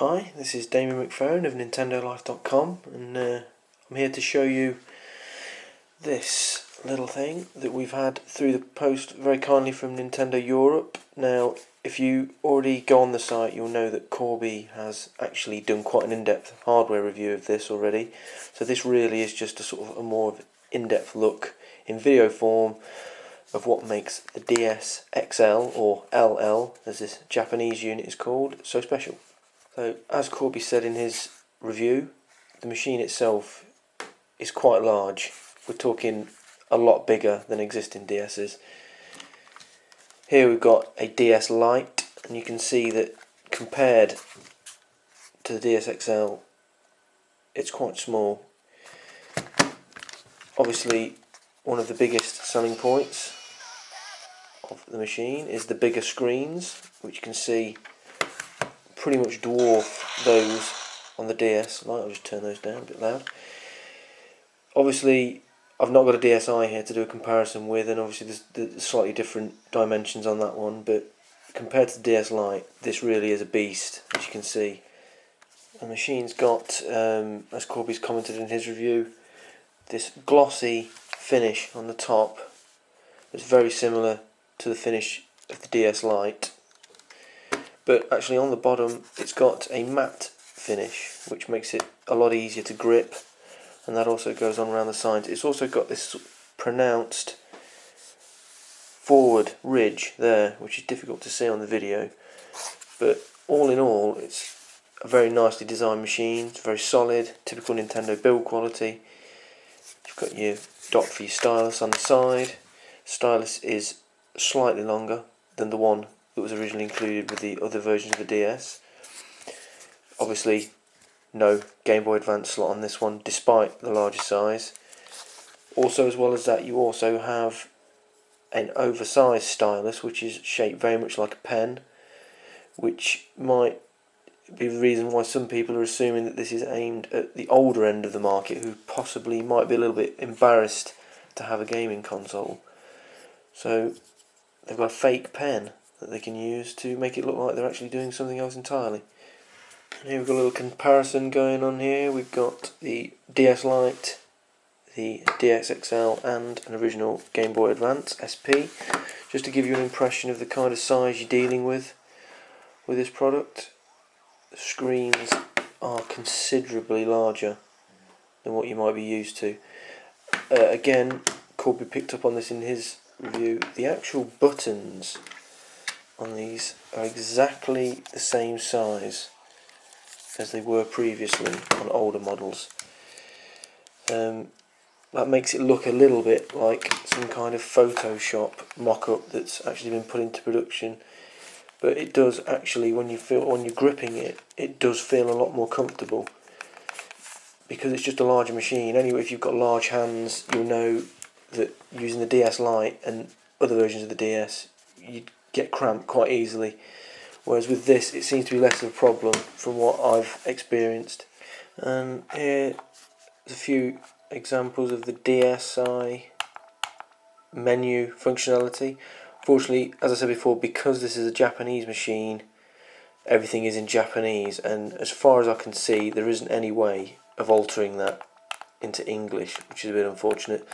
Hi, this is Damien McFerrin of NintendoLife.com, and I'm here to show you this little thing that we've had through the post very kindly from Nintendo Europe. Now, if you already go on the site, you'll know that Corby has actually done quite an in-depth hardware review of this already. So this really is just a sort of a more in-depth look in video form of what makes the DS XL, or LL as this Japanese unit is called, so special. So, as Corby said in his review, the machine itself is quite large. We're talking a lot bigger than existing DS's. Here we've got a DS Lite, and you can see that compared to the DS XL, it's quite small. Obviously, one of the biggest selling points of the machine is the bigger screens, which you can see pretty much dwarf those on the DS Lite. I'll just turn those down a bit loud. Obviously, I've not got a DSi here to do a comparison with, and obviously there's slightly different dimensions on that one, but compared to the DS Lite, this really is a beast, as you can see. The machine's got, as Corby's commented in his review, this glossy finish on the top that's very similar to the finish of the DS Lite, but actually on the bottom it's got a matte finish, which makes it a lot easier to grip, and that also goes on around the sides. It's also got this pronounced forward ridge there, which is difficult to see on the video, but all in all it's a very nicely designed machine. It's very solid, typical Nintendo build quality. You've got your dot for your stylus on the side. Stylus is slightly longer than the one that was originally included with the other versions of the DS. Obviously no Game Boy Advance slot on this one, despite the larger size. Also, as well as that, you also have an oversized stylus, which is shaped very much like a pen, which might be the reason why some people are assuming that this is aimed at the older end of the market, who possibly might be a little bit embarrassed to have a gaming console. So they've got a fake pen that they can use to make it look like they're actually doing something else entirely. And here we've got a little comparison going on here. We've got the DS Lite, the DS XL, and an original Game Boy Advance SP, just to give you an impression of the kind of size you're dealing with this product. The screens are considerably larger than what you might be used to. Again, Corby picked up on this in his review. The actual buttons on these are exactly the same size as they were previously on older models. That makes it look a little bit like some kind of Photoshop mock-up that's actually been put into production, but it does actually, when you're gripping it, it does feel a lot more comfortable, because it's just a larger machine. Anyway, if you've got large hands, you'll know that using the DS Lite and other versions of the DS, you get cramped quite easily, whereas with this it seems to be less of a problem from what I've experienced. Here's a few examples of the DSi menu functionality. Fortunately, as I said before, because this is a Japanese machine, everything is in Japanese, and as far as I can see, there isn't any way of altering that into English, which is a bit unfortunate.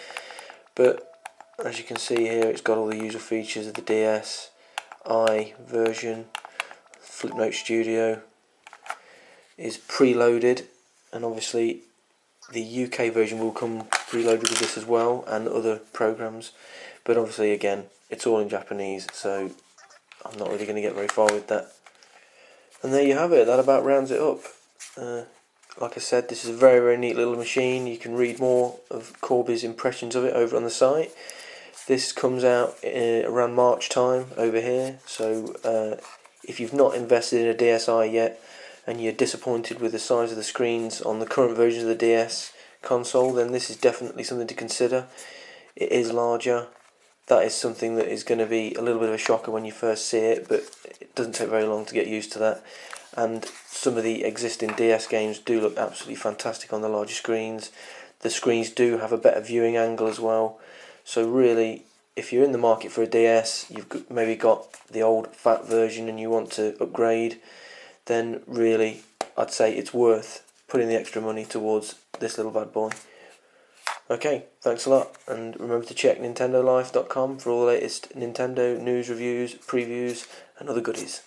But as you can see here, it's got all the usual features of the DSi version. Flipnote Studio is preloaded, and obviously the UK version will come preloaded with this as well, and other programs, but obviously again it's all in Japanese, so I'm not really going to get very far with that. And there you have it. That about rounds it up. Like I said, this is a very, very neat little machine. You can read more of Corby's impressions of it over on the site. This comes out around March time over here, so if you've not invested in a DSi yet and you're disappointed with the size of the screens on the current versions of the DS console, then this is definitely something to consider. It is larger. That is something that is going to be a little bit of a shocker when you first see it, but it doesn't take very long to get used to that. And some of the existing DS games do look absolutely fantastic on the larger screens. The screens do have a better viewing angle as well. So really, if you're in the market for a DS, you've maybe got the old fat version and you want to upgrade, then really I'd say it's worth putting the extra money towards this little bad boy. Okay, thanks a lot, and remember to check nintendolife.com for all the latest Nintendo news, reviews, previews, and other goodies.